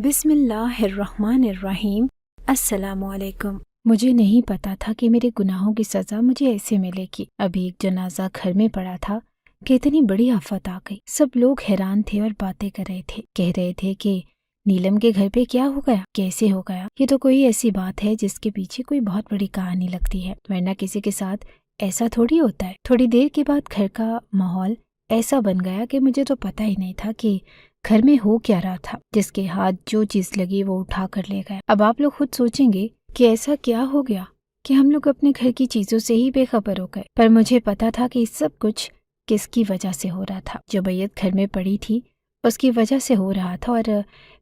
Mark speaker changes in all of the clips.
Speaker 1: بسم اللہ الرحمن الرحیم۔ السلام علیکم۔ مجھے نہیں پتا تھا کہ میرے گناہوں کی سزا مجھے ایسے ملے گی۔ ابھی ایک جنازہ گھر میں پڑا تھا کہ اتنی بڑی آفت آ گئی۔ سب لوگ حیران تھے اور باتیں کر رہے تھے، کہہ رہے تھے کہ نیلم کے گھر پہ کیا ہو گیا، کیسے ہو گیا۔ یہ تو کوئی ایسی بات ہے جس کے پیچھے کوئی بہت بڑی کہانی لگتی ہے، ورنہ کسی کے ساتھ ایسا تھوڑی ہوتا ہے۔ تھوڑی دیر کے بعد گھر کا ماحول ایسا بن گیا کہ مجھے تو پتہ ہی نہیں تھا کہ گھر میں ہو کیا رہا تھا۔ جس کے ہاتھ جو چیز لگی وہ اٹھا کر لے گیا۔ اب آپ لوگ خود سوچیں گے کہ ایسا کیا ہو گیا کہ ہم لوگ اپنے گھر کی چیزوں سے ہی بے خبر ہو گئے، پر مجھے پتا تھا کہ سب کچھ کس کی وجہ سے ہو رہا تھا۔ جو میت گھر میں پڑی تھی اس کی وجہ سے ہو رہا تھا، اور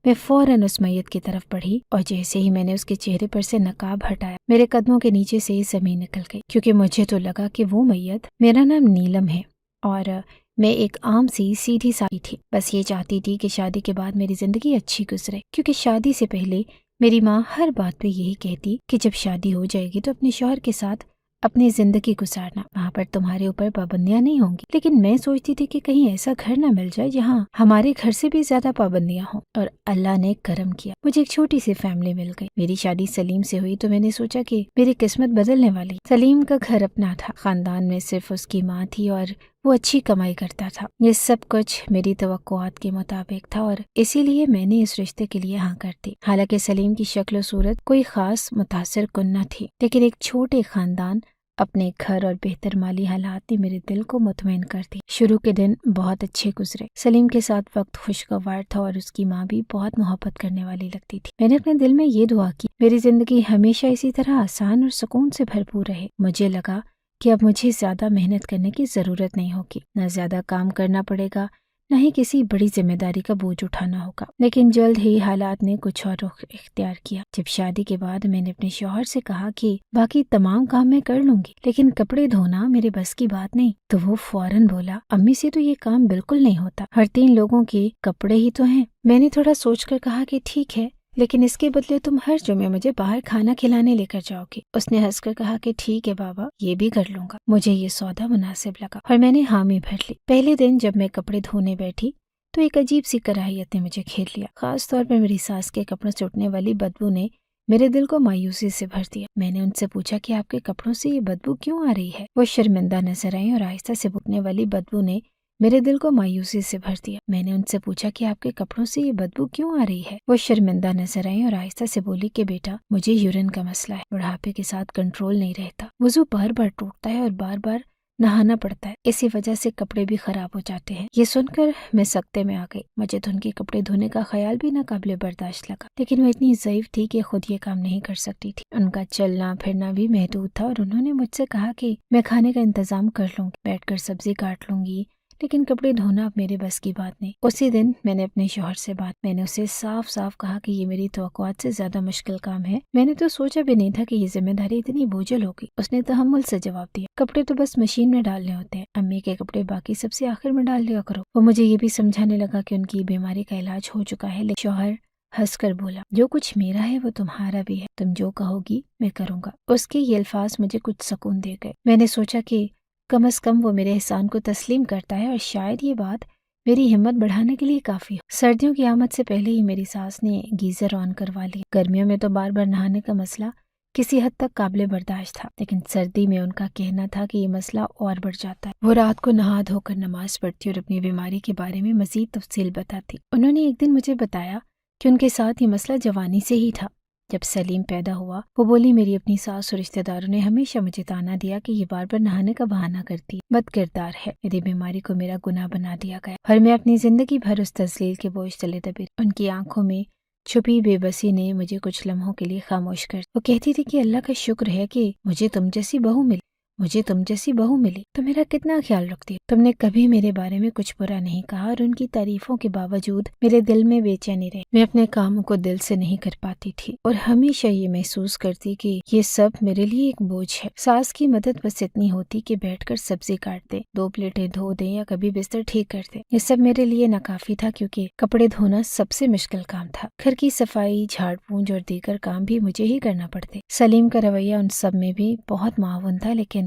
Speaker 1: میں فوراً اس میت کی طرف بڑھی، اور جیسے ہی میں نے اس کے چہرے پر سے نقاب ہٹایا، میرے قدموں کے نیچے سے زمین نکل گئی، کیونکہ مجھے تو لگا کہ وہ میت میرا نام نیلم ہے اور میں ایک عام سی سیدھی سادی تھی، بس یہ چاہتی تھی کہ شادی کے بعد میری زندگی اچھی گزرے، کیونکہ شادی سے پہلے میری ماں ہر بات پہ یہی کہتی کہ جب شادی ہو جائے گی تو اپنے شوہر کے ساتھ اپنی زندگی گزارنا، وہاں پر تمہارے اوپر پابندیاں نہیں ہوں گی۔ لیکن میں سوچتی تھی کہ کہیں ایسا گھر نہ مل جائے جہاں ہمارے گھر سے بھی زیادہ پابندیاں ہوں، اور اللہ نے کرم کیا، مجھے ایک چھوٹی سی فیملی مل گئی۔ میری شادی سلیم سے ہوئی تو میں نے سوچا کہ میری قسمت بدلنے والی۔ سلیم کا گھر اپنا تھا، خاندان میں صرف اس کی ماں تھی اور وہ اچھی کمائی کرتا تھا۔ یہ سب کچھ میری توقعات کے مطابق تھا، اور اسی لیے میں نے اس رشتے کے لیے ہاں کر دی۔ حالانکہ سلیم کی شکل و صورت کوئی خاص متاثر کن نہ تھی، لیکن ایک چھوٹے خاندان، اپنے گھر اور بہتر مالی حالات نے میرے دل کو مطمئن کر دی۔ شروع کے دن بہت اچھے گزرے، سلیم کے ساتھ وقت خوشگوار تھا اور اس کی ماں بھی بہت محبت کرنے والی لگتی تھی۔ میں نے اپنے دل میں یہ دعا کی میری زندگی ہمیشہ اسی طرح آسان اور سکون سے بھرپور رہے۔ مجھے لگا کہ اب مجھے زیادہ محنت کرنے کی ضرورت نہیں ہوگی، نہ زیادہ کام کرنا پڑے گا، نہ ہی کسی بڑی ذمہ داری کا بوجھ اٹھانا ہوگا۔ لیکن جلد ہی حالات نے کچھ اور رخ اختیار کیا۔ جب شادی کے بعد میں نے اپنے شوہر سے کہا کہ باقی تمام کام میں کر لوں گی، لیکن کپڑے دھونا میرے بس کی بات نہیں، تو وہ فوراً بولا، امی سے تو یہ کام بالکل نہیں ہوتا، ہر 3 لوگوں کے کپڑے ہی تو ہیں۔ میں نے تھوڑا سوچ کر کہا کہ ٹھیک ہے، لیکن اس کے بدلے تم ہر جمعے مجھے باہر کھانا کھلانے لے کر جاؤ گی۔ اس نے ہنس کر کہا کہ ٹھیک ہے بابا، یہ بھی کر لوں گا۔ مجھے یہ سودا مناسب لگا اور میں نے حامی بھر لی۔ پہلے دن جب میں کپڑے دھونے بیٹھی تو ایک عجیب سی کراہیت نے مجھے گھیر لیا، خاص طور پر میری ساس کے کپڑوں سے اٹھنے والی بدبو نے میرے دل کو مایوسی سے بھر دیا۔ میں نے ان سے پوچھا کہ آپ کے کپڑوں سے یہ بدبو کیوں آ رہی ہے؟ وہ شرمندہ نظر آئیں اور آہستہ سے اٹھنے والی بدبو نے میرے دل کو مایوسی سے بھر دیا۔ میں نے ان سے پوچھا کہ آپ کے کپڑوں سے یہ بدبو کیوں آ رہی ہے؟ وہ شرمندہ نظر آئیں اور آہستہ سے بولی کہ بیٹا، مجھے یورین کا مسئلہ ہے، بڑھاپے کے ساتھ کنٹرول نہیں رہتا، وضو بار بار ٹوٹتا ہے اور بار بار نہانا پڑتا ہے، اسی وجہ سے کپڑے بھی خراب ہو جاتے ہیں۔ یہ سن کر میں سکتے میں آ گئی۔ مجھے تو ان کے کپڑے دھونے کا خیال بھی ناقابل برداشت لگا، لیکن وہ اتنی ضعیف تھی کہ خود یہ کام نہیں کر سکتی تھی۔ ان کا چلنا پھرنا بھی محدود تھا، اور انہوں نے مجھ سے کہا کہ میں کھانے کا انتظام کر لوں گی، بیٹھ کر سبزی کاٹ لوں گی، لیکن کپڑے دھونا اب میرے بس کی بات نہیں۔ اسی دن میں نے اپنے شوہر سے میں نے اسے صاف صاف کہا کہ یہ میری توقعات سے زیادہ مشکل کام ہے، میں نے تو سوچا بھی نہیں تھا کہ یہ ذمہ داری اتنی بوجھل ہوگی۔ اس نے تحمل سے جواب دیا، کپڑے تو بس مشین میں ڈالنے ہوتے ہیں، امی کے کپڑے باقی سب سے آخر میں ڈال دیا کرو۔ وہ مجھے یہ بھی سمجھانے لگا کہ ان کی بیماری کا علاج ہو چکا ہے، لیکن شوہر ہنس کر بولا، جو کچھ میرا ہے وہ تمہارا بھی ہے، تم جو کہو گی میں کروں گا۔ اس کے یہ الفاظ مجھے کچھ سکون دے گئے۔ میں نے سوچا کہ کم از کم وہ میرے احسان کو تسلیم کرتا ہے، اور شاید یہ بات میری ہمت بڑھانے کے لیے کافی ہو۔ سردیوں کی آمد سے پہلے ہی میری ساس نے گیزر آن کروا لی۔ گرمیوں میں تو بار بار نہانے کا مسئلہ کسی حد تک قابل برداشت تھا، لیکن سردی میں ان کا کہنا تھا کہ یہ مسئلہ اور بڑھ جاتا ہے۔ وہ رات کو نہا دھو کر نماز پڑھتی اور اپنی بیماری کے بارے میں مزید تفصیل بتاتی۔ انہوں نے ایک دن مجھے بتایا کہ ان کے ساتھ یہ مسئلہ جوانی سے ہی تھا۔ جب سلیم پیدا ہوا، وہ بولی، میری اپنی ساس اور رشتہ داروں نے ہمیشہ مجھے تانا دیا کہ یہ بار بار نہانے کا بہانہ کرتی ہے، بد کردار ہے۔ میری بیماری کو میرا گناہ بنا دیا گیا، اور میں اپنی زندگی بھر اس تذلیل کے بوجھ تلے دبی۔ ان کی آنکھوں میں چھپی بے بسی نے مجھے کچھ لمحوں کے لیے خاموش کر دیا۔ وہ کہتی تھی کہ اللہ کا شکر ہے کہ مجھے تم جیسی بہو ملی، تو میرا کتنا خیال رکھتی ہے، تم نے کبھی میرے بارے میں کچھ برا نہیں کہا، اور ان کی تعریفوں کے باوجود میرے دل میں بے چینی رہی۔ میں اپنے کاموں کو دل سے نہیں کر پاتی تھی، اور ہمیشہ یہ محسوس کرتی کہ یہ سب میرے لیے ایک بوجھ ہے۔ ساس کی مدد بس اتنی ہوتی کہ بیٹھ کر سبزی کاٹ دے، 2 پلیٹیں دھو دیں یا کبھی بستر ٹھیک کر دے۔ یہ سب میرے لیے ناکافی تھا، کیونکہ کپڑے دھونا سب سے مشکل کام تھا۔ گھر کی صفائی، جھاڑ پونچھ اور دیگر کام بھی مجھے ہی کرنا پڑتے۔ سلیم کا رویہ ان سب میں بھی بہت معاون تھا، لیکن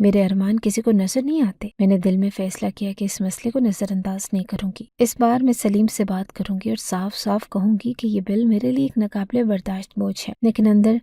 Speaker 1: میرے ارمان کسی کو نظر نہیں آتے۔ میں نے دل میں فیصلہ کیا کہ اس مسئلے کو نظر انداز نہیں کروں گی۔ اس بار میں سلیم سے بات کروں گی اور صاف صاف کہوں گی کہ یہ بل میرے لیے ایک ناقابل برداشت بوجھ ہے، لیکن اندر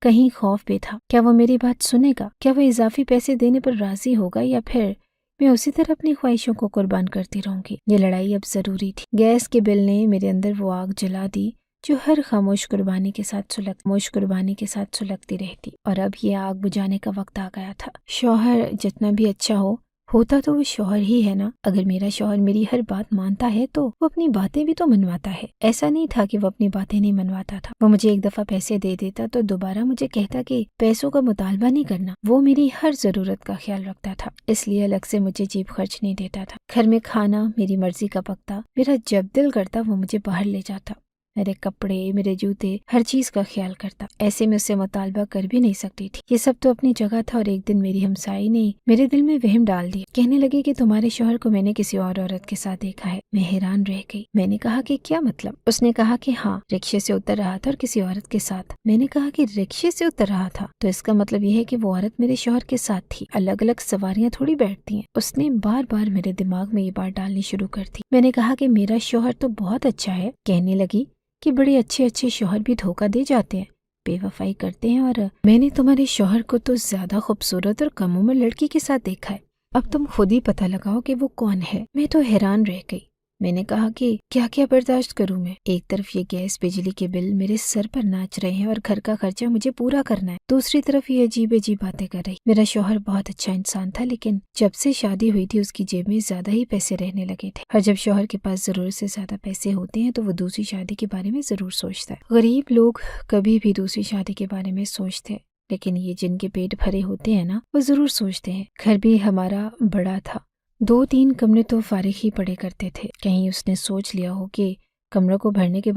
Speaker 1: کہیں خوف بھی تھا۔ کیا وہ میری بات سنے گا؟ کیا وہ اضافی پیسے دینے پر راضی ہوگا، یا پھر میں اسی طرح اپنی خواہشوں کو قربان کرتی رہوں گی؟ یہ لڑائی اب ضروری تھی۔ گیس کے بل نے میرے اندر وہ آگ جلا دی جو ہر خاموش قربانی کے ساتھ سلگتی رہتی، اور اب یہ آگ بجھانے کا وقت آ گیا تھا۔ شوہر جتنا بھی اچھا ہوتا تو وہ شوہر ہی ہے نا۔ اگر میرا شوہر میری ہر بات مانتا ہے تو وہ اپنی باتیں بھی تو منواتا ہے۔ ایسا نہیں تھا کہ وہ اپنی باتیں نہیں منواتا تھا۔ وہ مجھے ایک دفعہ پیسے دے دیتا تو دوبارہ مجھے کہتا کہ پیسوں کا مطالبہ نہیں کرنا۔ وہ میری ہر ضرورت کا خیال رکھتا تھا، اس لیے الگ سے مجھے جیب خرچ نہیں دیتا تھا۔ گھر میں کھانا میری مرضی کا پکتا، میرا جب دل کرتا وہ مجھے باہر لے جاتا، میرے کپڑے، میرے جوتے، ہر چیز کا خیال کرتا۔ ایسے میں اس سے مطالبہ کر بھی نہیں سکتی تھی۔ یہ سب تو اپنی جگہ تھا، اور ایک دن میری ہمسائی نے میرے دل میں وہم ڈال دیا۔ کہنے لگی کہ تمہارے شوہر کو میں نے کسی اور عورت کے ساتھ دیکھا ہے۔ میں حیران رہ گئی۔ میں نے کہا کہ کیا مطلب؟ اس نے کہا کہ ہاں، رکشے سے اتر رہا تھا اور کسی عورت کے ساتھ۔ میں نے کہا کہ رکشے سے اتر رہا تھا تو اس کا مطلب یہ ہے کہ وہ عورت میرے شوہر کے ساتھ تھی۔ الگ الگ سواریاں تھوڑی بیٹھتی ہیں۔ اس نے بار بار میرے دماغ میں یہ بات ڈالنی شروع کر دی۔ میں نے کہا کہ میرا شوہر تو بہت اچھا ہے۔ کہنے لگی کہ بڑے اچھے شوہر بھی دھوکہ دے جاتے ہیں، بے وفائی کرتے ہیں، اور میں نے تمہارے شوہر کو تو زیادہ خوبصورت اور کم عمر لڑکی کے ساتھ دیکھا ہے۔ اب تم خود ہی پتہ لگاؤ کہ وہ کون ہے۔ میں تو حیران رہ گئی۔ میں نے کہا کہ کیا کیا برداشت کروں میں؟ ایک طرف یہ گیس بجلی کے بل میرے سر پر ناچ رہے ہیں اور گھر کا خرچہ مجھے پورا کرنا ہے، دوسری طرف یہ عجیب باتیں کر رہی۔ میرا شوہر بہت اچھا انسان تھا، لیکن جب سے شادی ہوئی تھی اس کی جیب میں زیادہ ہی پیسے رہنے لگے تھے، اور جب شوہر کے پاس ضرورت سے زیادہ پیسے ہوتے ہیں تو وہ دوسری شادی کے بارے میں ضرور سوچتا ہے۔ غریب لوگ کبھی بھی دوسری شادی کے بارے میں سوچتے ہیں، لیکن یہ جن کے پیٹ بھرے ہوتے ہیں نا، وہ ضرور سوچتے ہیں۔ گھر بھی ہمارا بڑا تھا، 2-3 کمرے تو فارغ ہی پڑے کرتے تھے۔ کہیں اس نے سوچ لیا ہو کہ کمروں کو بھرنے کے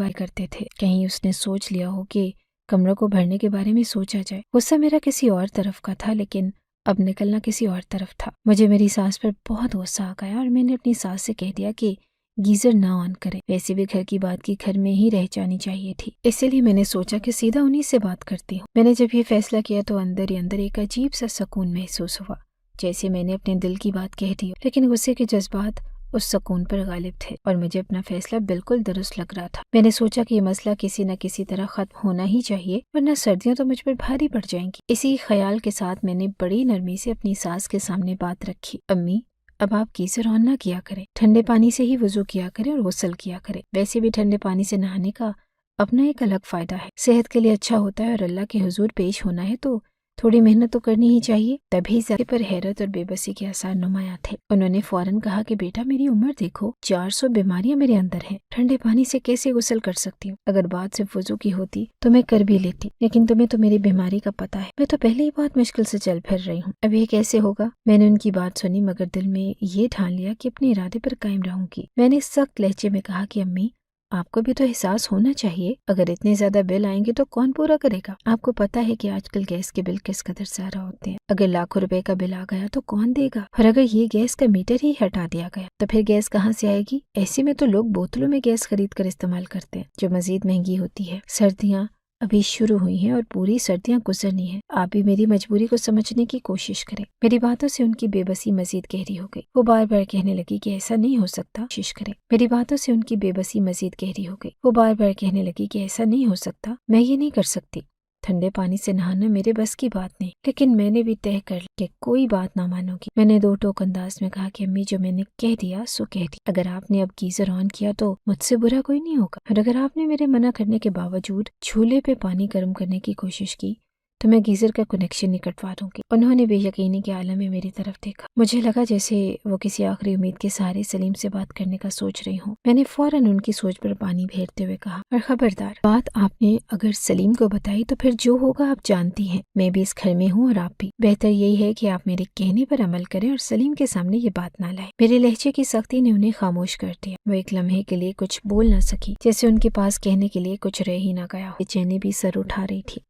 Speaker 1: بارے میں سوچا جائے۔ غصہ میرا کسی اور طرف کا تھا، لیکن اب نکلنا کسی اور طرف تھا۔ مجھے میری ساس پر بہت غصہ آ گیا، اور میں نے اپنی ساس سے کہہ دیا کہ گیزر نہ آن کرے۔ ویسے بھی گھر کی بات کی گھر میں ہی رہ جانی چاہیے تھی، اسی لیے میں نے سوچا کہ سیدھا انہی سے بات کرتی ہوں۔ میں نے جب یہ فیصلہ کیا تو اندر ہی اندر ایک عجیب سا سکون محسوس ہوا، جیسے میں نے اپنے دل کی بات کہہ دی، لیکن غصے کے جذبات اس سکون پر غالب تھے، اور مجھے اپنا فیصلہ بالکل درست لگ رہا تھا۔ میں نے سوچا کہ یہ مسئلہ کسی نہ کسی طرح ختم ہونا ہی چاہیے، ورنہ سردیاں تو مجھ پر بھاری پڑ جائیں گی۔ اسی خیال کے ساتھ میں نے بڑی نرمی سے اپنی ساس کے سامنے بات رکھی۔ امی، اب آپ گیزر آن نہ کیا کریں، ٹھنڈے پانی سے ہی وضو کیا کریں اور غسل کیا کریں۔ ویسے بھی ٹھنڈے پانی سے نہانے کا اپنا ایک الگ فائدہ ہے، صحت کے لیے اچھا ہوتا ہے، اور اللہ کے حضور پیش ہونا ہے تو تھوڑی محنت تو کرنی ہی چاہیے۔ تبھی ذات پر حیرت اور بے بسی کے آثار نمایاں تھے۔ انہوں نے فوراً کہا کہ بیٹا، میری عمر دیکھو، 400 بیماریاں میرے اندر ہیں، ٹھنڈے پانی سے کیسے غسل کر سکتی ہوں؟ اگر بات صرف وضو کی ہوتی تو میں کر بھی لیتی، لیکن تمہیں تو میری بیماری کا پتہ ہے، میں تو پہلے ہی بہت مشکل سے چل پھر رہی ہوں، اب یہ کیسے ہوگا؟ میں نے ان کی بات سنی، مگر دل میں یہ ٹھان لیا کہ اپنے ارادے پر قائم رہوں گی۔ میں نے سخت لہجے میں کہا کہ امی، آپ کو بھی تو احساس ہونا چاہیے، اگر اتنے زیادہ بل آئیں گے تو کون پورا کرے گا؟ آپ کو پتہ ہے کہ آج کل گیس کے بل کس قدر زیادہ ہوتے ہیں۔ اگر لاکھوں روپے کا بل آ گیا تو کون دے گا؟ اور اگر یہ گیس کا میٹر ہی ہٹا دیا گیا تو پھر گیس کہاں سے آئے گی؟ ایسے میں تو لوگ بوتلوں میں گیس خرید کر استعمال کرتے ہیں، جو مزید مہنگی ہوتی ہے۔ سردیاں ابھی شروع ہوئی ہیں اور پوری سردیاں گزرنی ہیں، آپ بھی میری مجبوری کو سمجھنے کی کوشش کریں۔ میری باتوں سے ان کی بے بسی مزید گہری ہو گئی۔ وہ بار بار کہنے لگی کہ ایسا نہیں ہو سکتا، کوشش کریں۔ میری باتوں سے ان کی بے بسی مزید گہری ہو گئی۔ وہ بار بار کہنے لگی کہ ایسا نہیں ہو سکتا، میں یہ نہیں کر سکتی، ٹھنڈے پانی سے نہانا میرے بس کی بات نہیں۔ لیکن میں نے بھی طے کر لیا کہ کوئی بات نہ مانو گی۔ میں نے 2 ٹوک انداز میں کہا کہ امی، جو میں نے کہہ دیا سو کہہ دیا، اگر آپ نے اب گیزر آن کیا تو مجھ سے برا کوئی نہیں ہوگا، اور اگر آپ نے میرے منع کرنے کے باوجود چولہے پہ پانی گرم کرنے کی کوشش کی تو میں گیزر کا کنیکشن نہیں کٹوا دوں گی۔ انہوں نے بے یقینی کے عالم میں میری طرف دیکھا۔ مجھے لگا جیسے وہ کسی آخری امید کے سہارے سلیم سے بات کرنے کا سوچ رہی ہوں۔ میں نے فوراً ان کی سوچ پر پانی پھیرتے ہوئے کہا، اور خبردار، بات آپ نے اگر سلیم کو بتائی تو پھر جو ہوگا آپ جانتی ہیں، میں بھی اس گھر میں ہوں اور آپ بھی۔ بہتر یہی ہے کہ آپ میرے کہنے پر عمل کریں اور سلیم کے سامنے یہ بات نہ لائیں۔ میرے لہجے کی سختی نے انہیں خاموش کر دیا۔ وہ ایک لمحے کے لیے کچھ بول نہ سکی، جیسے ان کے پاس کہنے کے لیے کچھ رہ ہی نہ گیا ہو۔ بے چینی بھی سر اٹھا رہی تھی۔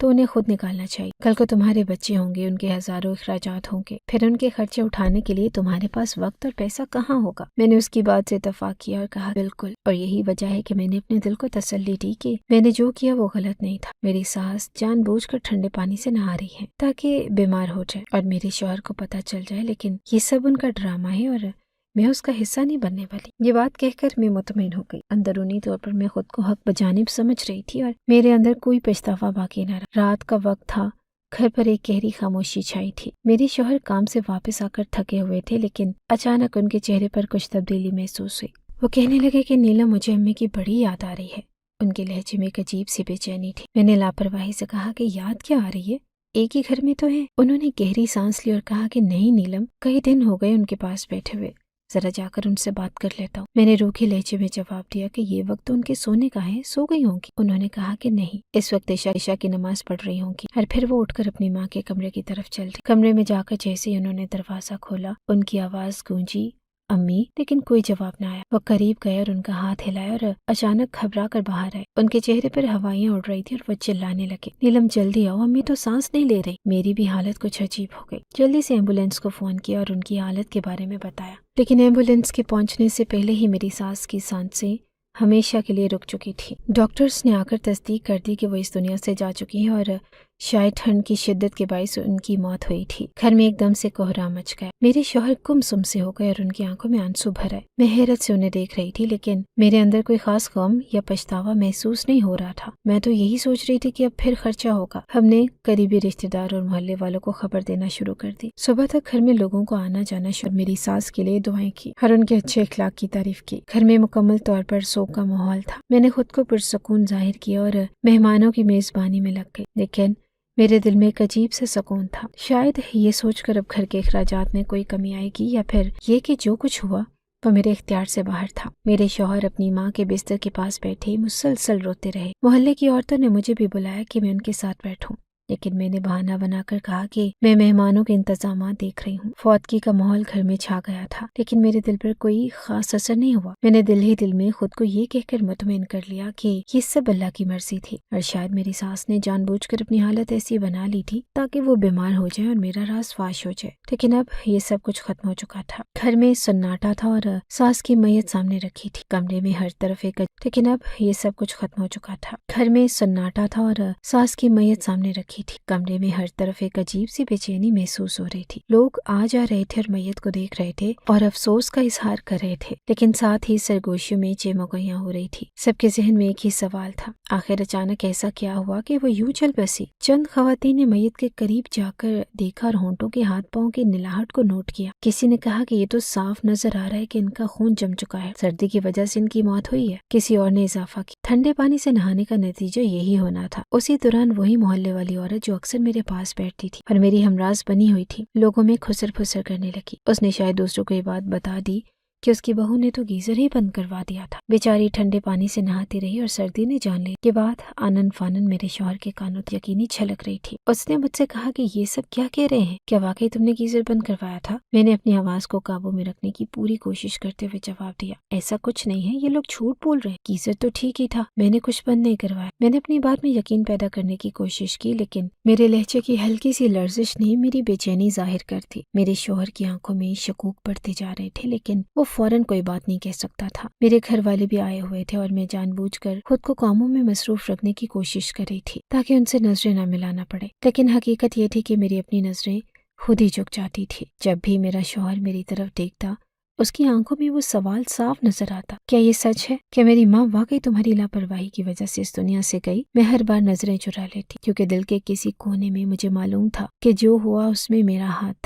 Speaker 1: تو انہیں خود نکالنا چاہیے۔ کل کو تمہارے بچے ہوں گے، ان کے ہزاروں اخراجات ہوں گے، پھر ان کے خرچے اٹھانے کے لیے تمہارے پاس وقت اور پیسہ کہاں ہوگا؟ میں نے اس کی بات سے اتفاق کیا اور کہا بالکل، اور یہی وجہ ہے کہ میں نے اپنے دل کو تسلی دی کہ میں نے جو کیا وہ غلط نہیں تھا۔ میری ساس جان بوجھ کر ٹھنڈے پانی سے نہا رہی ہے تاکہ بیمار ہو جائے اور میرے شوہر کو پتہ چل جائے، لیکن یہ سب ان کا ڈرامہ ہے اور میں اس کا حصہ نہیں بننے والی۔ یہ بات کہہ کر میں مطمئن ہو گئی۔ اندرونی طور پر میں خود کو حق بجانب سمجھ رہی تھی اور میرے اندر کوئی پچھتاوا باقی نہ رہا۔ رات کا وقت تھا، گھر پر ایک گہری خاموشی چھائی تھی۔ میرے شوہر کام سے واپس آ کر تھکے ہوئے تھے، لیکن اچانک ان کے چہرے پر کچھ تبدیلی محسوس ہوئی۔ وہ کہنے لگے کہ نیلم، مجھے امی کی بڑی یاد آ رہی ہے۔ ان کے لہجے میں ایک عجیب سی بے چینی تھی۔ میں نے لاپرواہی سے کہا کہ یاد کیا آ رہی ہے؟ ایک ہی گھر میں تو ہیں۔ انہوں نے گہری سانس لی اور کہا کہ نہیں نیلم، کئی دن ہو گئے ان کے پاس بیٹھے ہوئے، ذرا جا کر ان سے بات کر لیتا ہوں۔ میں نے روکھے لہجے میں جواب دیا کہ یہ وقت تو ان کے سونے کا ہے، سو گئی ہوں گی۔ انہوں نے کہا کہ نہیں، اس وقت عشاء کی نماز پڑھ رہی ہوں گی۔ اور پھر وہ اٹھ کر اپنی ماں کے کمرے کی طرف چل دی۔ کمرے میں جا کر جیسے ہی انہوں نے دروازہ کھولا، ان کی آواز گونجی، امی، لیکن کوئی جواب نہ آیا۔ وہ قریب گئے اور ان کا ہاتھ ہلایا اور اچانک گھبرا کر باہر آئے۔ ان کے چہرے پر ہوائیاں اڑ رہی تھی اور وہ چلانے لگے، نیلم جلدی آؤ، امی تو سانس نہیں لے رہی۔ میری بھی حالت کچھ عجیب ہو گئی۔ جلدی سے ایمبولینس کو فون کیا اور ان کی حالت کے بارے میں بتایا، لیکن ایمبولینس کے پہنچنے سے پہلے ہی میری ساس کی سانسیں ہمیشہ کے لیے رک چکی تھی۔ ڈاکٹرز نے آ کر تصدیق کر دی کہ وہ اس دنیا سے جا چکی ہیں اور شاید ٹھنڈ کی شدت کے باعث ان کی موت ہوئی تھی۔ گھر میں ایک دم سے کوہرام مچ گیا۔ میرے شوہر گم سم سے ہو گئے اور ان کی آنکھوں میں آنسو بھر آئے۔ میں حیرت سے انہیں دیکھ رہی تھی، لیکن میرے اندر کوئی خاص غم یا پچھتاوا محسوس نہیں ہو رہا تھا۔ میں تو یہی سوچ رہی تھی کہ اب پھر خرچہ ہوگا۔ ہم نے قریبی رشتہ دار اور محلے والوں کو خبر دینا شروع کر دی۔ صبح تک گھر میں لوگوں کو آنا جانا شروع۔ میری ساس کے لیے دعائیں کی اور ان کے اچھے اخلاق کی تعریف کی۔ گھر میں مکمل طور پر سوگ کا ماحول تھا۔ میں نے خود کو پرسکون ظاہر کیا اور مہمانوں کی میزبانی میں لگ گئی، لیکن میرے دل میں ایک عجیب سا سکون تھا۔ شاید یہ سوچ کر اب گھر کے اخراجات میں کوئی کمی آئے گی، یا پھر یہ کہ جو کچھ ہوا وہ میرے اختیار سے باہر تھا۔ میرے شوہر اپنی ماں کے بستر کے پاس بیٹھے مسلسل روتے رہے۔ محلے کی عورتوں نے مجھے بھی بلایا کہ میں ان کے ساتھ بیٹھوں، لیکن میں نے بہانہ بنا کر کہا کہ میں مہمانوں کے انتظامات دیکھ رہی ہوں۔ فوتگی کا ماحول گھر میں چھا گیا تھا، لیکن میرے دل پر کوئی خاص اثر نہیں ہوا۔ میں نے دل ہی دل میں خود کو یہ کہہ کر مطمئن کر لیا کہ یہ سب اللہ کی مرضی تھی، اور شاید میری ساس نے جان بوجھ کر اپنی حالت ایسی بنا لی تھی تاکہ وہ بیمار ہو جائے اور میرا راز فاش ہو جائے۔ لیکن اب یہ سب کچھ ختم ہو چکا تھا۔ گھر میں سناٹا تھا اور ساس کی میت سامنے رکھی تھی۔ کمرے میں ہر طرف لیکن اب یہ سب کچھ ختم ہو چکا تھا۔ گھر میں سناٹا تھا اور ساس کی میت سامنے رکھی تھی۔ کمرے میں ہر طرف ایک عجیب سی بے چینی محسوس ہو رہی تھی۔ لوگ آ جا رہے تھے اور میت کو دیکھ رہے تھے اور افسوس کا اظہار کر رہے تھے، لیکن ساتھ ہی سرگوشیوں میں چیموگیاں ہو رہی تھی۔ سب کے ذہن میں ایک ہی سوال تھا، آخر اچانک ایسا کیا ہوا کہ وہ یوں چل بسی؟ چند خواتین نے میت کے قریب جا کر دیکھا اور ہونٹوں کے ہاتھ پاؤں کی نلاہٹ کو نوٹ کیا۔ کسی نے کہا کہ یہ تو صاف نظر آ رہا ہے کہ ان کا خون جم چکا ہے، سردی کی وجہ سے ان کی موت ہوئی ہے۔ کسی اور نے اضافہ کیا، ٹھنڈے پانی سے نہانے کا نتیجہ یہی ہونا تھا۔ اسی دوران وہی محلے والی عورت جو اکثر میرے پاس بیٹھتی تھی اور میری ہمراز بنی ہوئی تھی، لوگوں میں خسر پھسر کرنے لگی۔ اس نے شاید دوسروں کو یہ بات بتا دی کہ اس کی بہو نے تو گیزر ہی بند کروا دیا تھا۔ بیچاری ٹھنڈے پانی سے نہاتی رہی اور سردی نے جان لی۔ یہ بات آنن فانن میرے شوہر کے کانوں یقینی چھلک رہی تھی۔ اس نے مجھ سے کہا کہ یہ سب کیا کہہ رہے ہیں، کیا واقعی تم نے گیزر بند کروایا تھا؟ میں نے اپنی آواز کو قابو میں رکھنے کی پوری کوشش کرتے ہوئے جواب دیا، ایسا کچھ نہیں ہے، یہ لوگ جھوٹ بول رہے ہیں، گیزر تو ٹھیک ہی تھا، میں نے کچھ بند نہیں کروایا۔ میں نے اپنی بات میں یقین پیدا کرنے کی کوشش کی، لیکن میرے لہجے کی ہلکی سی لرزش نے میری بے چینی ظاہر کر دی۔ میرے شوہر کی آنکھوں میں شکوک بڑھتے جا رہے تھے، لیکن وہ فوراً کوئی بات نہیں کہہ سکتا تھا۔ میرے گھر والے بھی آئے ہوئے تھے اور میں جان بوجھ کر خود کو کاموں میں مصروف رکھنے کی کوشش کر رہی تھی تاکہ ان سے نظریں نہ ملانا پڑے، لیکن حقیقت یہ تھی کہ میری اپنی نظریں خود ہی جھک جاتی تھی۔ جب بھی میرا شوہر میری طرف دیکھتا، اس کی آنکھوں میں وہ سوال صاف نظر آتا، کیا یہ سچ ہے؟ کیا میری ماں واقعی تمہاری لاپرواہی کی وجہ سے اس دنیا سے گئی؟ میں ہر بار نظریں چرا لیتی، کیونکہ دل کے کسی کونے میں مجھے معلوم تھا کہ جو ہوا اس میں میرا ہاتھ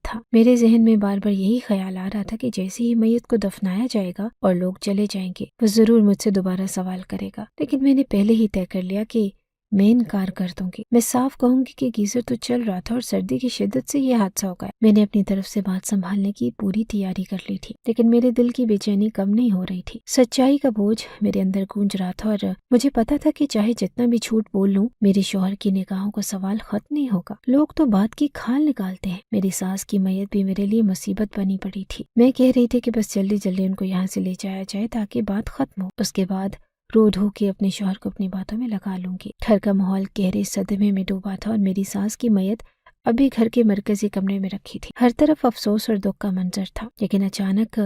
Speaker 1: تھا۔ میرے ذہن میں بار بار یہی خیال آ رہا تھا کہ جیسے ہی میت کو دفنایا جائے گا اور لوگ چلے جائیں گے، وہ ضرور مجھ سے دوبارہ سوال کرے گا، لیکن میں نے پہلے ہی طے کر لیا کہ میں انکار کر دوں گی۔ میں صاف کہوں گی کہ گیزر تو چل رہا تھا اور سردی کی شدت سے یہ حادثہ ہو گیا۔ میں نے اپنی طرف سے بات سنبھالنے کی پوری تیاری کر لی تھی، لیکن میرے دل کی بے چینی کم نہیں ہو رہی تھی۔ سچائی کا بوجھ میرے اندر گونج رہا تھا اور مجھے پتا تھا کہ چاہے جتنا بھی جھوٹ بول لوں، میرے شوہر کی نگاہوں کا سوال ختم نہیں ہوگا۔ لوگ تو بات کی کھال نکالتے ہیں۔ میری ساس کی میت بھی میرے لیے مصیبت بنی پڑی تھی۔ میں کہہ رہی تھی کہ بس جلدی جلدی ان کو یہاں سے لے جایا جائے تاکہ بات ختم ہو۔ اس کے بعد رو دھو کے اپنے شوہر کو اپنی باتوں میں لگا لوں گی۔ گھر کا ماحول گہرے صدمے میں ڈوبا تھا اور میری ساس کی میت ابھی گھر کے مرکزی کمرے میں رکھی تھی۔ ہر طرف افسوس اور دکھ کا منظر تھا، لیکن اچانک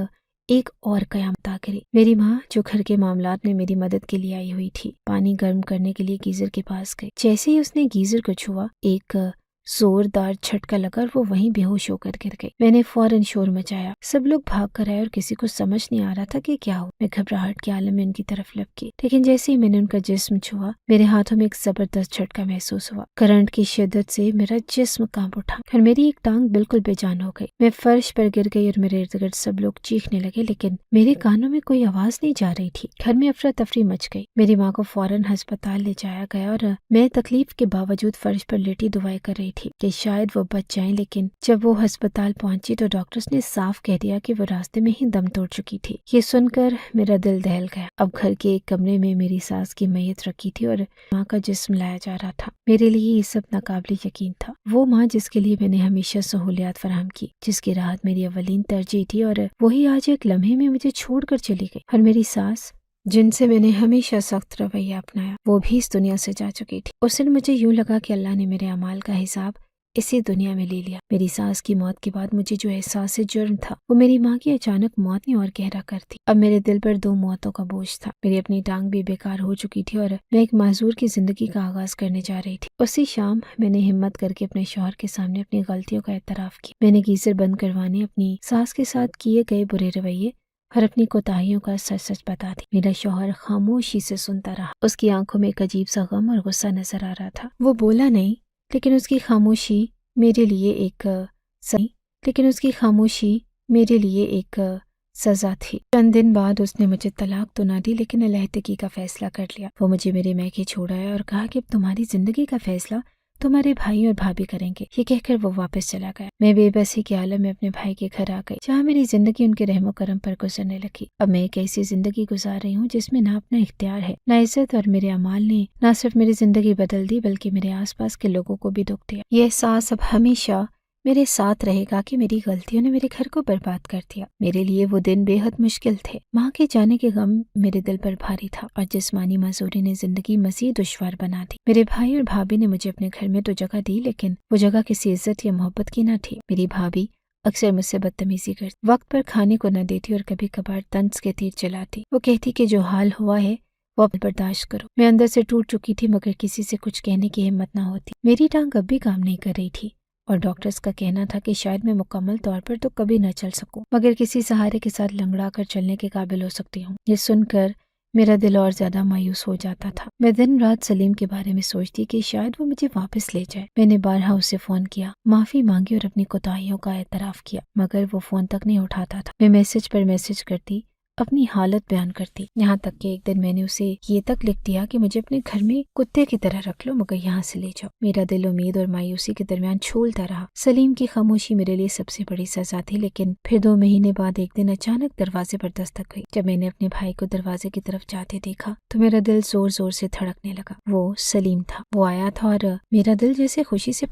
Speaker 1: ایک اور قیامت آ گئی۔ میری ماں جو گھر کے معاملات میں میری مدد کے لیے آئی ہوئی تھی، پانی گرم کرنے کے لیے گیزر کے پاس گئی۔ جیسے ہی اس نے گیزر کو چھوا، ایک زوردار جھٹکا لگا اور وہ وہیں بے ہوش ہو کر گر گئی۔ میں نے فوراً شور مچایا، سب لوگ بھاگ کر آئے اور کسی کو سمجھ نہیں آ رہا تھا کہ کیا ہو۔ میں گھبراہٹ کے عالم میں ان کی طرف لپکی، لیکن جیسے ہی میں نے ان کا جسم چھوا، میرے ہاتھوں میں ایک زبردست جھٹکا محسوس ہوا۔ کرنٹ کی شدت سے میرا جسم کانپ اٹھا اور میری ایک ٹانگ بالکل بے جان ہو گئی۔ میں فرش پر گر گئی اور میرے ارد گرد سب لوگ چیخنے لگے، لیکن میرے کانوں میں کوئی آواز نہیں جا رہی تھی۔ گھر میں افراتفری مچ گئی۔ میری ماں کو فوراً ہسپتال لے جایا گیا اور میں تکلیف کے باوجود فرش پر لیٹی دعائیں کر رہی تھی کہ شاید وہ بچ جائیں، لیکن جب وہ ہسپتال پہنچی تو ڈاکٹرز نے صاف کہہ دیا کہ وہ راستے میں ہی دم توڑ چکی تھی۔ یہ سن کر میرا دل دہل گیا۔ اب گھر کے ایک کمرے میں میری ساس کی میت رکھی تھی اور ماں کا جسم لایا جا رہا تھا۔ میرے لیے یہ سب ناقابل یقین تھا۔ وہ ماں جس کے لیے میں نے ہمیشہ سہولیات فراہم کی، جس کی راحت میری اولین ترجیح تھی، اور وہی آج ایک لمحے میں مجھے چھوڑ کر چلی گئی۔ اور میری ساس جن سے میں نے ہمیشہ سخت رویہ اپنایا، وہ بھی اس دنیا سے جا چکی تھی۔ اس دن مجھے یوں لگا کہ اللہ نے میرے اعمال کا حساب اسی دنیا میں لے لیا۔ میری ساس کی موت کے بعد مجھے جو احساس جرم تھا، وہ میری ماں کی اچانک موت نے اور گہرا کر دی۔ اب میرے دل پر 2 موتوں کا بوجھ تھا۔ میری اپنی ٹانگ بھی بیکار ہو چکی تھی اور میں ایک معذور کی زندگی کا آغاز کرنے جا رہی تھی۔ اسی شام میں نے ہمت کر کے اپنے شوہر کے سامنے اپنی غلطیوں کا اعتراف کیا۔ میں نے گیزر بند کروانے، اپنی ساس کے ساتھ کیے گئے برے رویے اور اپنی کوتاہیوں کا سچ بتا دی۔ میرا شوہر خاموشی سے سنتا رہا۔ اس کی آنکھوں میں ایک عجیب سا غم اور غصہ نظر آ رہا تھا۔ وہ بولا نہیں، لیکن اس کی خاموشی میرے لیے ایک سزا تھی۔ چند دن بعد اس نے مجھے طلاق تو نہ دی، لیکن علیحدگی کا فیصلہ کر لیا۔ وہ مجھے میرے میکے چھوڑ آیا اور کہا کہ اب تمہاری زندگی کا فیصلہ تمہارے بھائی اور بھابھی کریں گے۔ یہ کہہ کر وہ واپس چلا گیا۔ میں بے بسی کے عالم میں اپنے بھائی کے گھر آ گئی، جہاں میری زندگی ان کے رحم و کرم پر گزرنے لگی۔ اب میں ایک ایسی زندگی گزار رہی ہوں جس میں نہ اپنا اختیار ہے، نہ عزت، اور میرے اعمال نے نہ صرف میری زندگی بدل دی بلکہ میرے آس پاس کے لوگوں کو بھی دکھ دیا۔ یہ احساس اب ہمیشہ میرے ساتھ رہے گا کہ میری غلطیوں نے میرے گھر کو برباد کر دیا۔ میرے لیے وہ دن بے حد مشکل تھے۔ ماں کے جانے کے غم میرے دل پر بھاری تھا اور جسمانی معذوری نے زندگی مزید دشوار بنا دی۔ میرے بھائی اور بھابھی نے مجھے اپنے گھر میں تو جگہ دی، لیکن وہ جگہ کسی عزت یا محبت کی نہ تھی۔ میری بھابھی اکثر مجھ سے بدتمیزی کرتی، وقت پر کھانے کو نہ دیتی اور کبھی کبھار طنز کے تیر چلاتی۔ وہ کہتی کہ جو حال ہوا ہے وہ اب برداشت کرو۔ میں اندر سے ٹوٹ چکی تھی، مگر کسی سے کچھ کہنے کی ہمت نہ ہوتی۔ میری ٹانگ اب بھی کام نہیں کر رہی تھی اور ڈاکٹرز کا کہنا تھا کہ شاید میں مکمل طور پر تو کبھی نہ چل سکوں، مگر کسی سہارے کے ساتھ لنگڑا کر چلنے کے قابل ہو سکتی ہوں۔ یہ سن کر میرا دل اور زیادہ مایوس ہو جاتا تھا۔ میں دن رات سلیم کے بارے میں سوچتی کہ شاید وہ مجھے واپس لے جائے۔ میں نے بارہا اسے فون کیا، معافی مانگی اور اپنی کوتاہیوں کا اعتراف کیا، مگر وہ فون تک نہیں اٹھاتا تھا۔ میں میسج پر میسج کرتی، اپنی حالت بیان کرتی، یہاں تک کہ ایک دن میں نے اسے یہ تک لکھ دیا کہ مجھے اپنے گھر میں کتے کی طرح رکھ لو، مگر یہاں سے لے جاؤ۔ میرا دل امید اور مایوسی کے درمیان چھولتا رہا۔ سلیم کی خاموشی میرے لیے سب سے بڑی سزا تھی، لیکن پھر 2 مہینے بعد ایک دن اچانک دروازے پر دستک ہوئی۔ جب میں نے اپنے بھائی کو دروازے کی طرف جاتے دیکھا تو میرا دل زور زور سے دھڑکنے لگا۔ وہ سلیم تھا۔ وہ آیا تھا اور میرا دل جیسے خوشی سے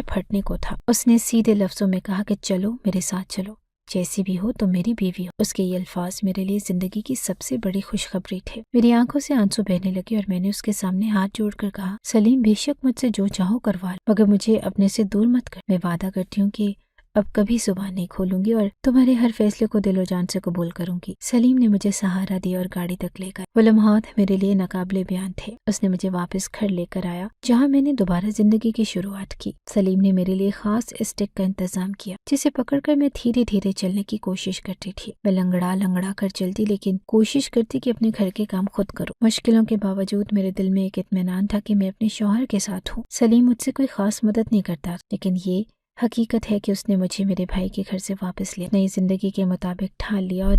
Speaker 1: پھٹنے کو تھا۔ اس نے سیدھے لفظوں میں کہا کہ چلو، میرے ساتھ چلو، جیسی بھی ہو تم میری بیوی ہو۔ اس کے یہ الفاظ میرے لیے زندگی کی سب سے بڑی خوشخبری تھے۔ میری آنکھوں سے آنسو بہنے لگے اور میں نے اس کے سامنے ہاتھ جوڑ کر کہا، سلیم، بے شک مجھ سے جو چاہو کروا لو، مگر مجھے اپنے سے دور مت کر۔ میں وعدہ کرتی ہوں کہ اب کبھی زبان نہیں کھولوں گی اور تمہارے ہر فیصلے کو دل و جان سے قبول کروں گی۔ سلیم نے مجھے سہارا دیا اور گاڑی تک لے گئے۔ وہ لمحات میرے لیے ناقابل بیان تھے۔ اس نے مجھے واپس گھر لے کر آیا، جہاں میں نے دوبارہ زندگی کی شروعات کی۔ سلیم نے میرے لیے خاص اسٹک کا انتظام کیا، جسے پکڑ کر میں دھیرے دھیرے چلنے کی کوشش کرتی تھی۔ میں لنگڑا کر چلتی، لیکن کوشش کرتی کہ اپنے گھر کے کام خود کروں۔ مشکلوں کے باوجود میرے دل میں ایک اطمینان تھا کہ میں اپنے شوہر کے ساتھ ہوں۔ سلیم مجھ سے کوئی خاص مدد نہیں کرتا، لیکن یہ حقیقت ہے کہ اس نے مجھے میرے بھائی کے گھر سے واپس لیا، نئی زندگی کے مطابق ڈھال لیا، اور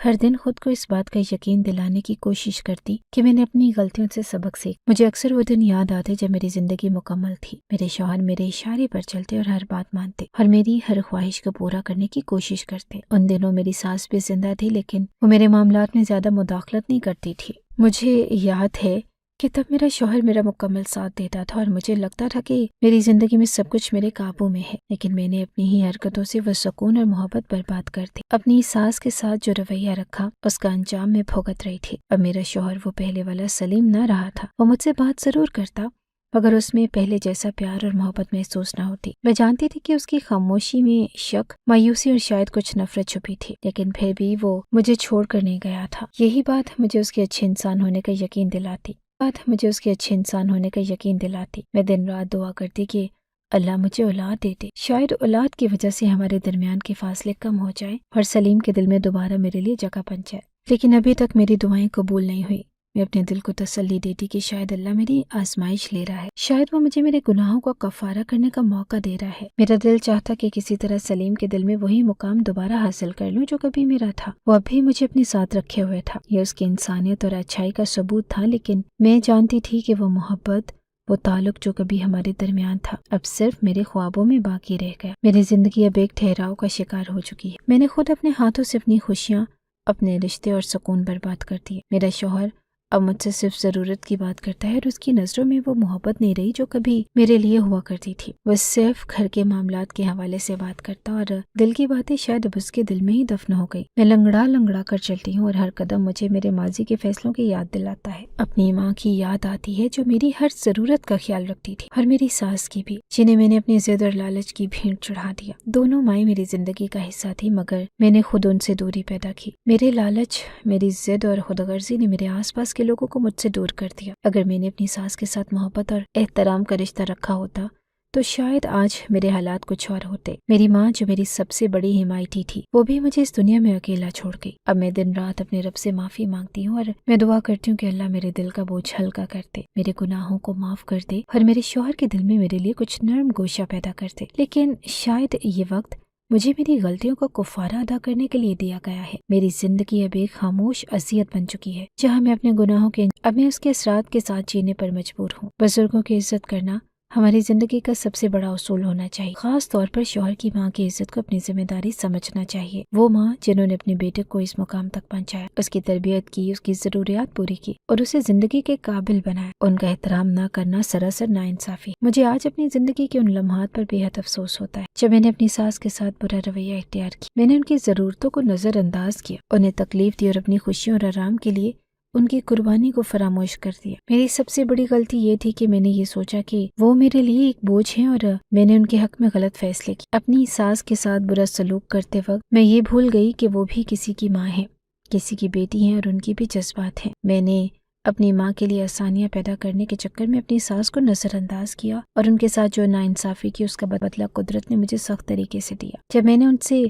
Speaker 1: ہر دن خود کو اس بات کا یقین دلانے کی کوشش کرتی کہ میں نے اپنی غلطیوں سے سبق سیکھ۔ مجھے اکثر وہ دن یاد آتے جب میری زندگی مکمل تھی، میرے شوہر میرے اشارے پر چلتے اور ہر بات مانتے اور میری ہر خواہش کو پورا کرنے کی کوشش کرتے۔ ان دنوں میری ساس بھی زندہ تھی، لیکن وہ میرے معاملات میں زیادہ مداخلت نہیں کرتی تھی۔ مجھے یاد ہے کہ تب میرا شوہر میرا مکمل ساتھ دیتا تھا اور مجھے لگتا تھا کہ میری زندگی میں سب کچھ میرے قابو میں ہے، لیکن میں نے اپنی ہی حرکتوں سے وہ سکون اور محبت برباد کر دی۔ اپنی ساس کے ساتھ جو رویہ رکھا اس کا انجام میں بھگت رہی تھی۔ اب میرا شوہر وہ پہلے والا سلیم نہ رہا تھا، وہ مجھ سے بات ضرور کرتا مگر اس میں پہلے جیسا پیار اور محبت محسوس نہ ہوتی۔ میں جانتی تھی کہ اس کی خاموشی میں شک، مایوسی اور شاید کچھ نفرت چھپی تھی، لیکن پھر بھی وہ مجھے چھوڑ کر نہیں گیا تھا۔ یہی بات مجھے اس کے اچھے انسان ہونے کا یقین دلاتی۔ میں دن رات دعا کرتی کہ اللہ مجھے اولاد دے دے، شاید اولاد کی وجہ سے ہمارے درمیان کے فاصلے کم ہو جائیں اور سلیم کے دل میں دوبارہ میرے لیے جگہ بن جائے، لیکن ابھی تک میری دعائیں قبول نہیں ہوئی۔ میں اپنے دل کو تسلی دیتی کہ شاید اللہ میری آزمائش لے رہا ہے، شاید وہ مجھے میرے گناہوں کا کفارہ کرنے کا موقع دے رہا ہے۔ میرا دل چاہتا کہ کسی طرح سلیم کے دل میں وہی مقام دوبارہ حاصل کر لوں جو کبھی میرا تھا۔ وہ اب بھی مجھے اپنے ساتھ رکھے ہوئے تھا، یہ اس کی انسانیت اور اچھائی کا ثبوت تھا، لیکن میں جانتی تھی کہ وہ محبت، وہ تعلق جو کبھی ہمارے درمیان تھا، اب صرف میرے خوابوں میں باقی رہ گیا۔ میری زندگی اب ایک ٹھہراؤ کا شکار ہو چکی ہے۔ میں نے خود اپنے ہاتھوں سے اپنی خوشیاں، اپنے رشتے اور سکون برباد کر دیے۔ میرا شوہر اب مجھ سے صرف ضرورت کی بات کرتا ہے اور اس کی نظروں میں وہ محبت نہیں رہی جو کبھی میرے لیے ہوا کرتی تھی۔ وہ صرف گھر کے معاملات کے حوالے سے بات کرتا اور دل کی باتیں شاید اب اس کے دل میں ہی دفن ہو گئی۔ میں لنگڑا کر چلتی ہوں اور ہر قدم مجھے میرے ماضی کے فیصلوں کی یاد دلاتا ہے۔ اپنی ماں کی یاد آتی ہے جو میری ہر ضرورت کا خیال رکھتی تھی، اور میری ساس کی بھی، جنہیں میں نے اپنی ضد اور لالچ کی بھیڑ چڑھا دیا۔ دونوں مائیں میری زندگی کا حصہ تھی مگر میں نے خود ان سے دوری پیدا کی۔ میرے لالچ، میری ضد اور خود غرضی نے میرے آس پاس کے لوگوں کو مجھ سے دور کر دیا۔ اگر میں نے اپنی ساس کے ساتھ محبت اور احترام کا رشتہ رکھا ہوتا تو شاید آج میرے حالات کچھ اور ہوتے۔ میری ماں جو میری سب سے بڑی حمایتی تھی، وہ بھی مجھے اس دنیا میں اکیلا چھوڑ گئی۔ اب میں دن رات اپنے رب سے معافی مانگتی ہوں اور میں دعا کرتی ہوں کہ اللہ میرے دل کا بوجھ ہلکا کر دے، میرے گناہوں کو معاف کر دے اور میرے شوہر کے دل میں میرے لیے کچھ نرم گوشہ پیدا کر دے۔ لیکن شاید یہ وقت مجھے میری غلطیوں کا کفارہ ادا کرنے کے لیے دیا گیا ہے۔ میری زندگی اب ایک خاموش اذیت بن چکی ہے جہاں میں اپنے گناہوں کے اس کے اثرات کے ساتھ جینے پر مجبور ہوں۔ بزرگوں کی عزت کرنا ہماری زندگی کا سب سے بڑا اصول ہونا چاہیے، خاص طور پر شوہر کی ماں کی عزت کو اپنی ذمہ داری سمجھنا چاہیے۔ وہ ماں جنہوں نے اپنے بیٹے کو اس مقام تک پہنچایا، اس کی تربیت کی، اس کی ضروریات پوری کی اور اسے زندگی کے قابل بنایا، ان کا احترام نہ کرنا سراسر ناانصافی۔ مجھے آج اپنی زندگی کے ان لمحات پر بے حد افسوس ہوتا ہے جب میں نے اپنی ساس کے ساتھ برا رویہ اختیار کیا۔ میں نے ان کی ضرورتوں کو نظر انداز کیا، انہیں تکلیف دی اور اپنی خوشیوں اور آرام کے لیے ان کی قربانی کو فراموش کر دیا۔ میری سب سے بڑی غلطی یہ تھی کہ میں نے یہ سوچا کہ وہ میرے لیے ایک بوجھ ہیں اور میں نے ان کے حق میں غلط فیصلے کیے۔ اپنی ساس کے ساتھ برا سلوک کرتے وقت میں یہ بھول گئی کہ وہ بھی کسی کی ماں ہیں، کسی کی بیٹی ہیں اور ان کی بھی جذبات ہیں۔ میں نے اپنی ماں کے لیے آسانیاں پیدا کرنے کے چکر میں اپنی ساس کو نظر انداز کیا اور ان کے ساتھ جو ناانصافی کی اس کا بدلہ قدرت نے مجھے سخت طریقے سے دیا۔ جب میں نے ان سے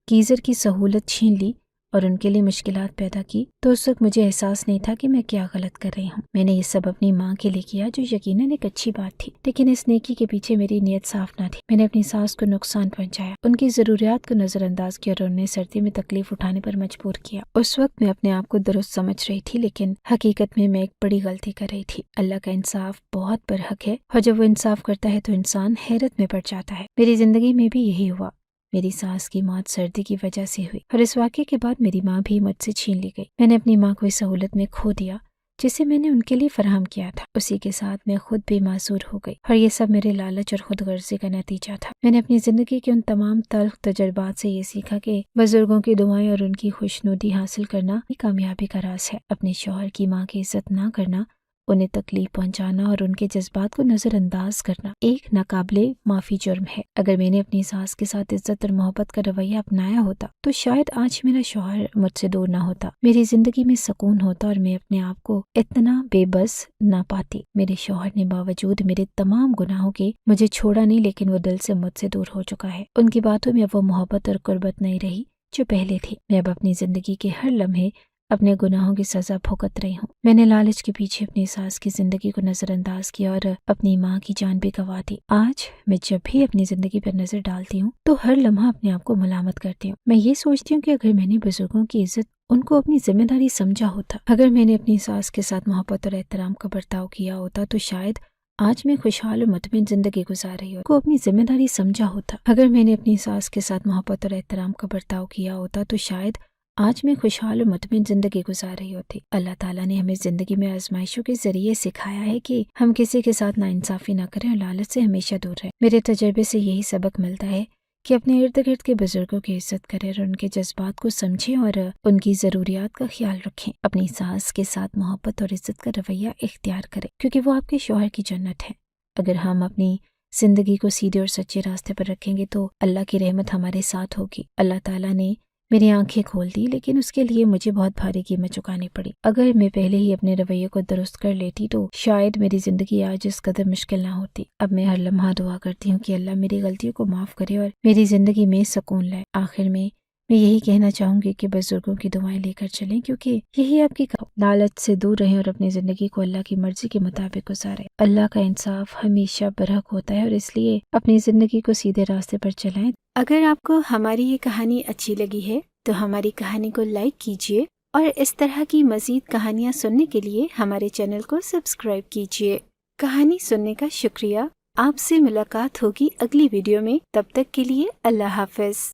Speaker 1: گیزر کی سہولت چھین لی اور ان کے لیے مشکلات پیدا کی تو اس وقت مجھے احساس نہیں تھا کہ میں کیا غلط کر رہی ہوں۔ میں نے یہ سب اپنی ماں کے لیے کیا جو یقیناً ایک اچھی بات تھی، لیکن اس نیکی کے پیچھے میری نیت صاف نہ تھی۔ میں نے اپنی ساس کو نقصان پہنچایا، ان کی ضروریات کو نظر انداز کیا اور انہیں سردی میں تکلیف اٹھانے پر مجبور کیا۔ اس وقت میں اپنے آپ کو درست سمجھ رہی تھی، لیکن حقیقت میں ایک بڑی غلطی کر رہی تھی۔ اللہ کا انصاف بہت برحق ہے اور جب وہ انصاف کرتا ہے تو انسان حیرت میں پڑ جاتا ہے۔ میری زندگی میں بھی یہی ہوا۔ میری ساس کی موت سردی کی وجہ سے ہوئی اور اس واقعے کے بعد میری ماں بھی مجھ سے چھین لی گئی۔ میں نے اپنی ماں کو اس سہولت میں کھو دیا جسے میں نے ان کے لیے فراہم کیا تھا، اسی کے ساتھ میں خود بھی معذور ہو گئی اور یہ سب میرے لالچ اور خود غرضی کا نتیجہ تھا۔ میں نے اپنی زندگی کے ان تمام تلخ تجربات سے یہ سیکھا کہ بزرگوں کی دعائیں اور ان کی خوشنودی حاصل کرنا کامیابی کا راز ہے۔ اپنے شوہر کی ماں کی عزت نہ کرنا، انہیں تکلیف پہنچانا اور ان کے جذبات کو نظر انداز کرنا ایک ناقابل معافی جرم ہے۔ اگر میں نے اپنی ساس کے ساتھ عزت اور محبت کا رویہ اپنایا ہوتا تو شاید آج میرا شوہر مجھ سے دور نہ ہوتا، میری زندگی میں سکون ہوتا اور میں اپنے آپ کو اتنا بے بس نہ پاتی۔ میرے شوہر نے باوجود میرے تمام گناہوں کے مجھے چھوڑا نہیں، لیکن وہ دل سے مجھ سے دور ہو چکا ہے۔ ان کی باتوں میں اب وہ محبت اور قربت نہیں رہی جو پہلے تھی۔ میں اب اپنی زندگی کے ہر لمحے اپنے گناہوں کی سزا بھگت رہی ہوں۔ میں نے لالچ کے پیچھے اپنی ساس کی زندگی کو نظر انداز کیا اور اپنی ماں کی جان بھی گنوا دی۔ آج میں جب بھی اپنی زندگی پر نظر ڈالتی ہوں تو ہر لمحہ اپنے آپ کو ملامت کرتی ہوں۔ میں یہ سوچتی ہوں کہ اگر میں نے بزرگوں کی عزت ان کو اپنی ذمہ داری سمجھا ہوتا، اگر میں نے اپنی ساس کے ساتھ محبت اور احترام کا برتاؤ کیا ہوتا تو شاید آج میں خوشحال اور مطمئن زندگی گزار رہی ہوں۔ کو اپنی ذمہ داری سمجھا ہوتا، اگر میں نے اپنی ساس کے ساتھ محبت اور احترام کا برتاؤ کیا ہوتا تو شاید آج میں خوشحال اور مطمئن زندگی گزار رہی ہوتی۔ اللہ تعالیٰ نے ہمیں زندگی میں آزمائشوں کے ذریعے سکھایا ہے کہ ہم کسی کے ساتھ ناانصافی نہ کریں اور لالچ سے ہمیشہ دور رہیں۔ میرے تجربے سے یہی سبق ملتا ہے کہ اپنے ارد گرد کے بزرگوں کی عزت کریں اور ان کے جذبات کو سمجھیں اور ان کی ضروریات کا خیال رکھیں۔ اپنی ساس کے ساتھ محبت اور عزت کا رویہ اختیار کریں کیونکہ وہ آپ کے شوہر کی جنت ہے۔ اگر ہم اپنی زندگی کو سیدھے اور سچے راستے پر رکھیں گے تو اللہ کی رحمت ہمارے ساتھ ہوگی۔ اللہ تعالیٰ نے میری آنکھیں کھول دی، لیکن اس کے لیے مجھے بہت بھاری قیمت چکانی پڑی۔ اگر میں پہلے ہی اپنے رویے کو درست کر لیتی تو شاید میری زندگی آج اس قدر مشکل نہ ہوتی۔ اب میں ہر لمحہ دعا کرتی ہوں کہ اللہ میری غلطیوں کو معاف کرے اور میری زندگی میں سکون لائے۔ آخر میں یہی کہنا چاہوں گی کہ بزرگوں کی دعائیں لے کر چلیں کیونکہ یہی آپ کی لالچ سے دور رہیں اور اپنی زندگی کو اللہ کی مرضی کے مطابق گزاریں۔ اللہ کا انصاف ہمیشہ برحق ہوتا ہے اور اس لیے اپنی زندگی کو سیدھے راستے پر چلائیں۔ اگر آپ کو ہماری یہ کہانی اچھی لگی ہے تو ہماری کہانی کو لائک کیجیے اور اس طرح کی مزید کہانیاں سننے کے لیے ہمارے چینل کو سبسکرائب کیجیے۔ کہانی سننے کا شکریہ۔ آپ سے ملاقات ہوگی اگلی ویڈیو میں، تب تک کے لیے اللہ حافظ۔